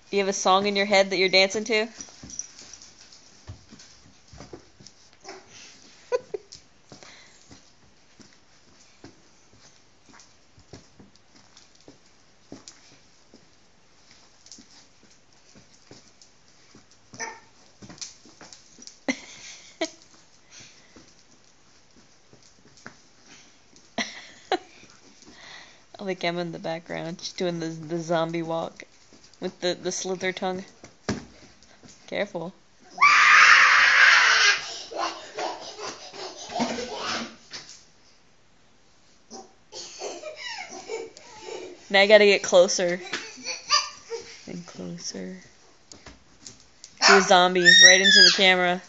Do you have a song in your head that you're dancing to? I like Emma in the background. She's doing the zombie walk with the slither tongue. Careful. Now I gotta get closer. And closer. Do a zombie right into the camera.